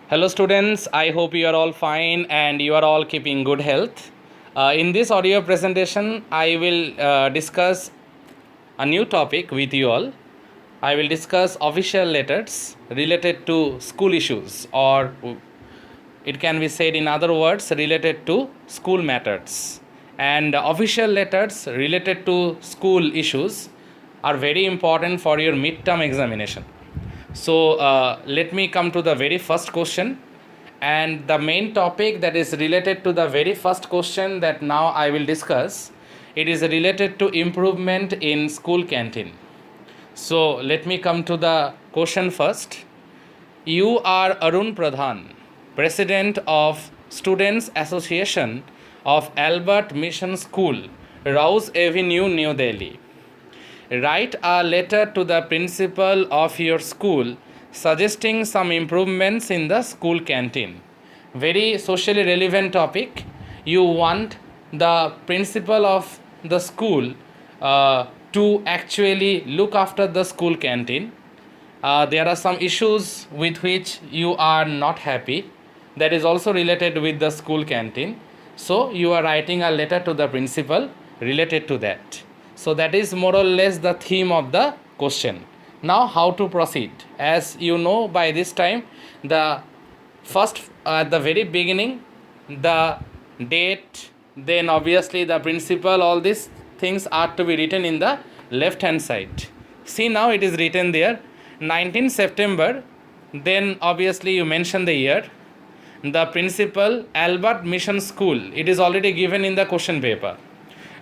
Hello, students. I hope you are all fine and you are all keeping good health. In this audio presentation, I will discuss a new topic with you all. I will discuss official letters related to school issues, or it can be said in other words, related to school matters. And official letters related to school issues are very important for your midterm examination. So let me come to the very first question, and the main topic that is related to the very first question that now I will discuss. It is related to improvement in school canteen. So let me come to the question first. You are Arun Pradhan, President of Students Association of Albert Mission School, Rouse Avenue, New Delhi. Write a letter to the principal of your school suggesting some improvements in the school canteen. Very socially relevant topic. You want the principal of the school to actually look after the school canteen. There are some issues with which you are not happy, that is also related with the school canteen. So you are writing a letter to the principal related to that. So that is more or less the theme of the question. Now how to proceed? As you know, by this time, the first at the very beginning, the date, then obviously the principal, all these things are to be written in the left hand side. See, now it is written there 19 September, then obviously you mention the year. The principal, Albert Mission School, it is already given in the question paper.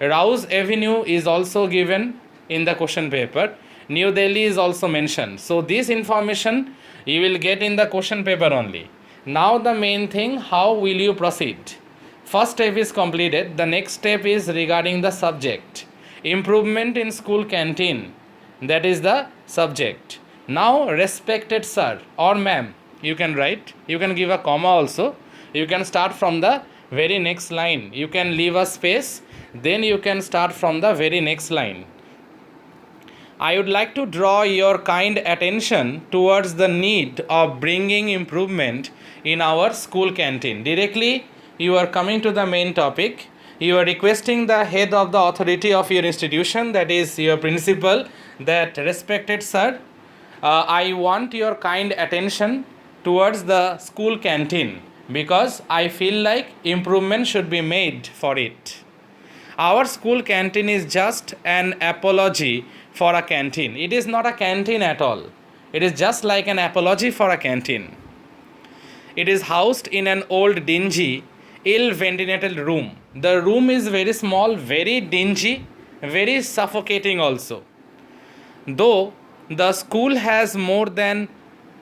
Rouse Avenue is also given in the question paper. New Delhi is also mentioned. So this information you will get in the question paper only. Now the main thing, how will you proceed? First step is completed. The next step is regarding the subject. Improvement in school canteen. That is the subject. Now, respected sir or ma'am, you can write. You can give a comma also. You can start from the very next line. You can leave a space. Then you can start from the very next line. I would like to draw your kind attention towards the need of bringing improvement in our school canteen. Directly, you are coming to the main topic. You are requesting the head of the authority of your institution, that is your principal, that respected sir, I want your kind attention towards the school canteen because I feel like improvement should be made for it. Our school canteen is just an apology for a canteen. It is not a canteen at all. It is just like an apology for a canteen. It is housed in an old, dingy, ill ventilated room. The room is very small, very dingy, very suffocating also. Though the school has more than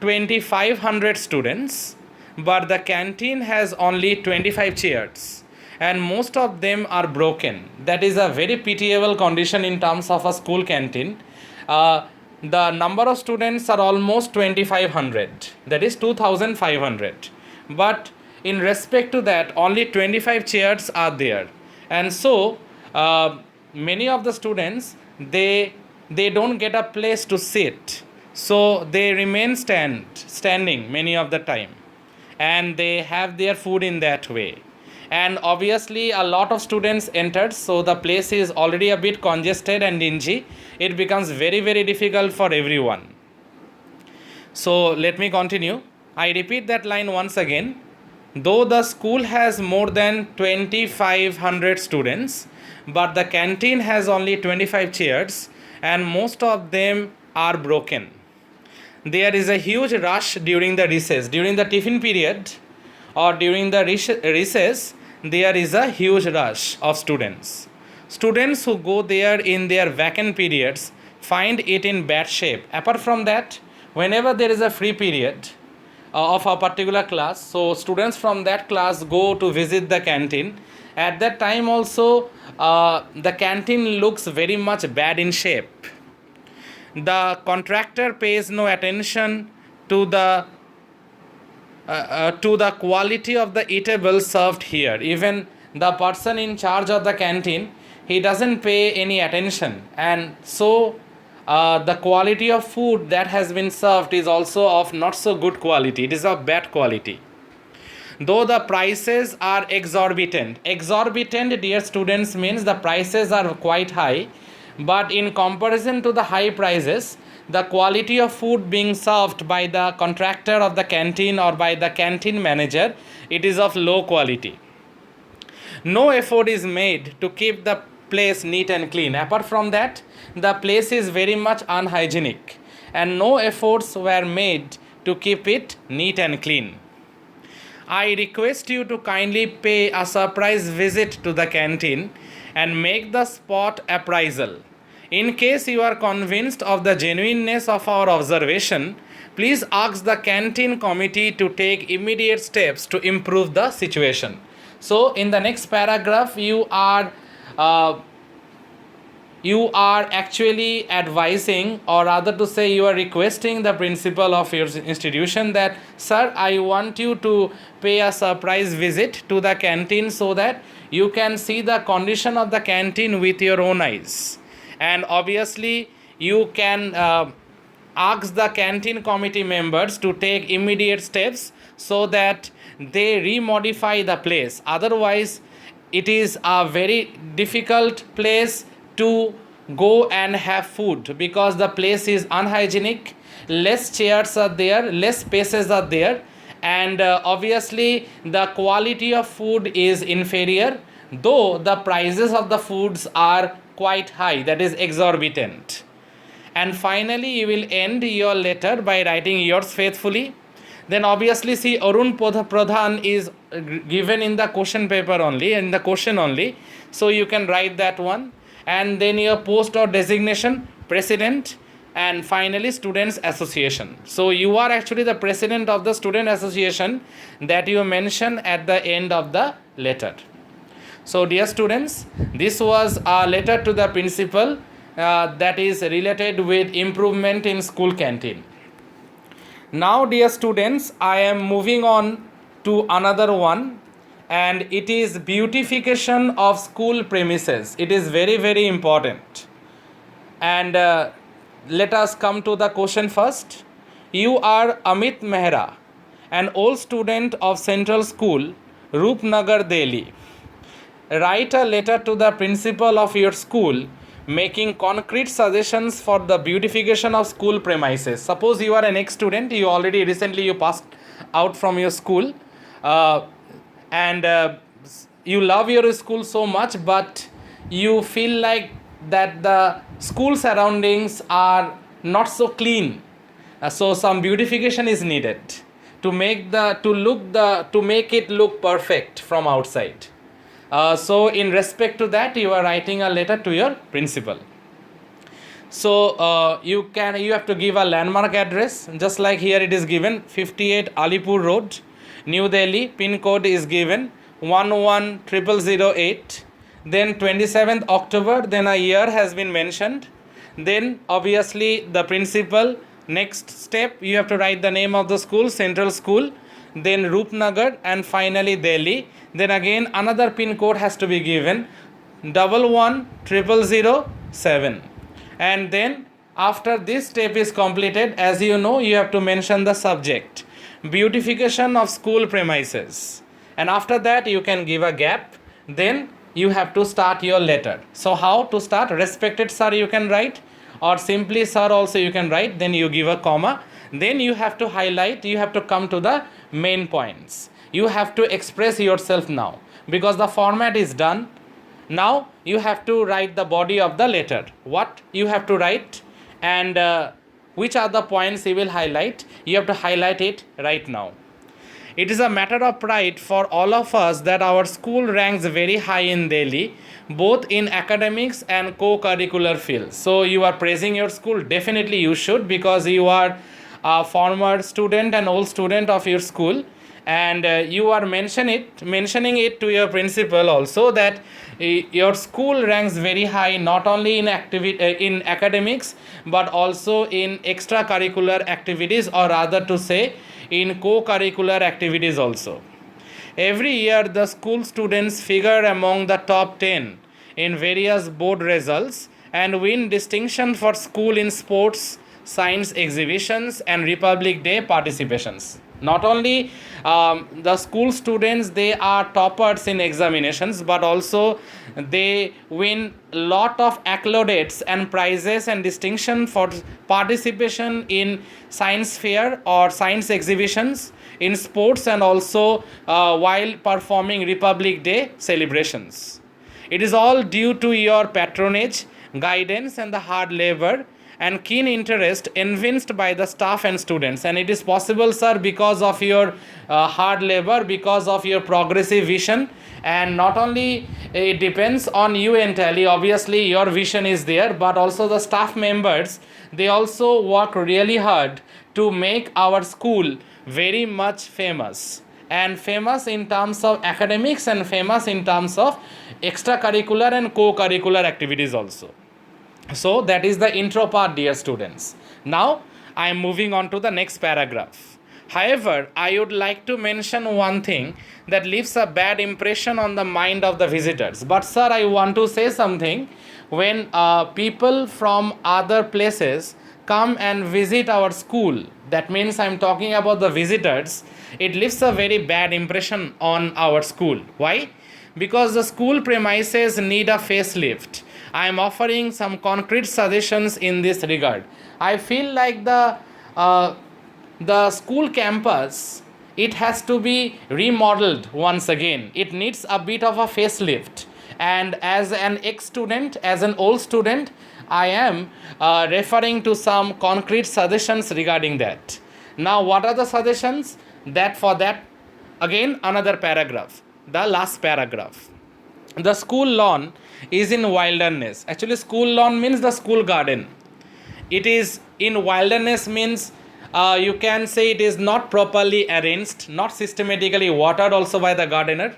2500 students, but the canteen has only 25 chairs and most of them are broken. That is a very pitiable condition in terms of a school canteen. The number of students are almost 2500, that is 2500, but in respect to that only 25 chairs are there, and so many of the students, they don't get a place to sit, so they remain standing many of the time, and they have their food in that way. And obviously a lot of students entered, so the place is already a bit congested and dingy. It becomes very difficult for everyone. So let me continue. I repeat that line once again. Though the school has more than 2500 students, but the canteen has only 25 chairs and most of them are broken. There is a huge rush during the recess. During the tiffin period or during the recess, there is a huge rush of students. Students who go there in their vacant periods find it in bad shape. Apart from that, whenever there is a free period of a particular class, so students from that class go to visit the canteen. At that time also, the canteen looks very much bad in shape. The contractor pays no attention to the quality of the eatables served here. Even the person in charge of the canteen, he doesn't pay any attention, and so the quality of food that has been served is also of not so good quality. It is of bad quality. Though the prices are exorbitant, dear students, means the prices are quite high, but in comparison to the high prices, the quality of food being served by the contractor of the canteen or by the canteen manager, it is of low quality. No effort is made to keep the place neat and clean. Apart from that, the place is very much unhygienic, and no efforts were made to keep it neat and clean. I request you to kindly pay a surprise visit to the canteen and make the spot appraisal. In case you are convinced of the genuineness of our observation, please ask the canteen committee to take immediate steps to improve the situation. So, in the next paragraph, you are actually advising, or rather to say, you are requesting the principal of your institution that, sir, I want you to pay a surprise visit to the canteen so that you can see the condition of the canteen with your own eyes. And obviously, you can ask the canteen committee members to take immediate steps so that they remodify the place. Otherwise, it is a very difficult place to go and have food, because the place is unhygienic, less chairs are there, less spaces are there, and obviously the quality of food is inferior, though the prices of the foods are quite high, that is exorbitant. And finally, you will end your letter by writing yours faithfully. Then obviously, see, Arun Pradhan is given in the question paper only, in the question only, so you can write that one. And then your post or designation, president, and finally students association. So you are actually the president of the student association that you mention at the end of the letter. So dear students, this was a letter to the principal that is related with improvement in school canteen. Now dear students, I am moving on to another one, and it is beautification of school premises. It is very, very important. And let us come to the question first. You are Amit Mehra, an old student of Central School, Roopnagar, Delhi. Write a letter to the principal of your school making concrete suggestions for the beautification of school premises. Suppose you are an ex-student, you already recently you passed out from your school, and you love your school so much, but you feel like that the school surroundings are not so clean, so some beautification is needed to make it look perfect from outside. So in respect to that, you are writing a letter to your principal. So you have to give a landmark address, just like here it is given, 58 Alipur Road, New Delhi. Pin code is given 110008. Then 27th October, then a year has been mentioned. Then obviously the principal. Next step, you have to write the name of the school, Central School, then Roopnagar, and finally Delhi. Then again another pin code has to be given, 110007. And then after this step is completed, as you know, you have to mention the subject, beautification of school premises. And after that you can give a gap. Then you have to start your letter. So how to start? Respected sir you can write, or simply sir also you can write, then you give a comma. Then you have to highlight, you have to come to the main points. You have to express yourself now, because the format is done. Now you have to write the body of the letter, what you have to write, and which are the points you will highlight. You have to highlight it right now. It is a matter of pride for all of us that our school ranks very high in Delhi, both in academics and co-curricular fields. So you are praising your school. Definitely you should, because you are a former student and old student of your school, and you are mentioning it to your principal also, that your school ranks very high not only in academics but also in extracurricular activities, or rather to say in co-curricular activities also. Every year the school students figure among the top 10 in various board results and win distinction for school in sports, science exhibitions, and Republic Day participations. Not only the school students, they are toppers in examinations, but also they win lot of accolades and prizes and distinction for participation in science fair or science exhibitions, in sports, and also while performing Republic Day celebrations. It is all due to your patronage, guidance, and the hard labor and keen interest evinced by the staff and students. And it is possible, sir, because of your hard labor, because of your progressive vision. And not only it depends on you entirely, obviously your vision is there, but also the staff members, they also work really hard to make our school very much famous, and famous in terms of academics and famous in terms of extracurricular and co-curricular activities also. So that is the intro part, dear students. Now I am moving on to the next paragraph. However, I would like to mention one thing that leaves a bad impression on the mind of the visitors. But sir, I want to say something. When people from other places come and visit our school, that means I am talking about the visitors, it leaves a very bad impression on our school. Why? Because the school premises need a facelift. I am offering some concrete suggestions in this regard. I feel like the school campus, it has to be remodeled once again. It needs a bit of a facelift. And as an ex-student, as an old student, I am referring to some concrete suggestions regarding that. Now, what are the suggestions? For that, again, another paragraph, the last paragraph. The school lawn is in wilderness. Actually, school lawn means the school garden. It is in wilderness means you can say it is not properly arranged, not systematically watered also by the gardener.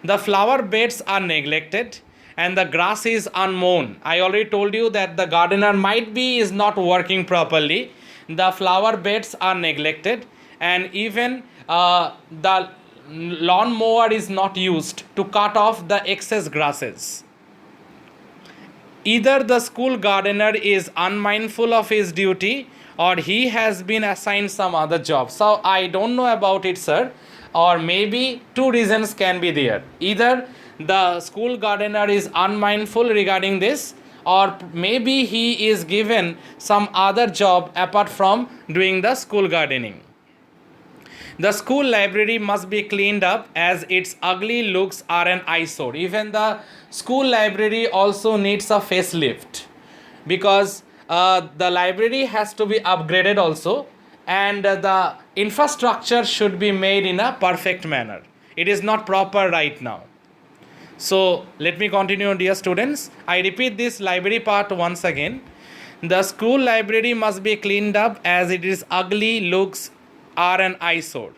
The flower beds are neglected and the grass is unmown. I already told you that the gardener is not working properly. The flower beds are neglected, and even the lawn mower is not used to cut off the excess grasses. Either the school gardener is unmindful of his duty, or he has been assigned some other job. So I don't know about it, sir, or maybe two reasons can be there. Either the school gardener is unmindful regarding this, or maybe he is given some other job apart from doing the school gardening. The school library must be cleaned up as its ugly looks are an eyesore. Even the school library also needs a facelift, because the library has to be upgraded also, and the infrastructure should be made in a perfect manner. It is not proper right now. So let me continue, dear students. I repeat this library part once again. The school library must be cleaned up as its ugly looks are an eyesore.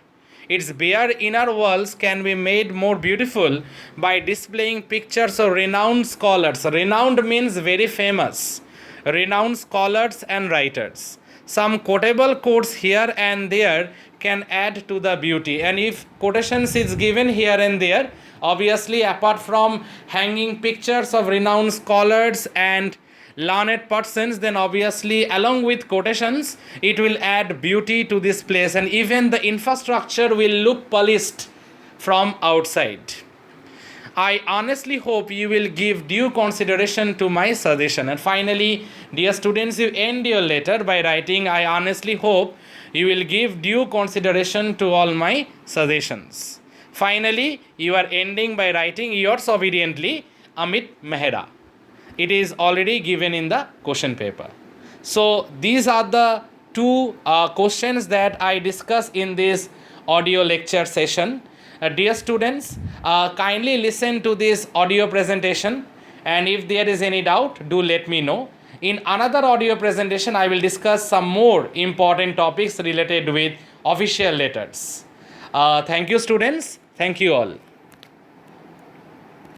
Its bare inner walls can be made more beautiful by displaying pictures of renowned scholars. Renowned means very famous. Renowned scholars and writers. Some quotable quotes here and there can add to the beauty. And if quotations is given here and there, obviously apart from hanging pictures of renowned scholars and learned persons, then obviously along with quotations it will add beauty to this place, and even the infrastructure will look polished from outside. I honestly hope you will give due consideration to my suggestion. And finally, dear students, you end your letter by writing, I honestly hope you will give due consideration to all my suggestions. Finally, you are ending by writing, yours obediently, Amit Mehra. It is already given in the question paper. So these are the two questions that I discuss in this audio lecture session. Dear students, kindly listen to this audio presentation, and if there is any doubt, do let me know. In another audio presentation, I will discuss some more important topics related with official letters. Thank you, students. Thank you all.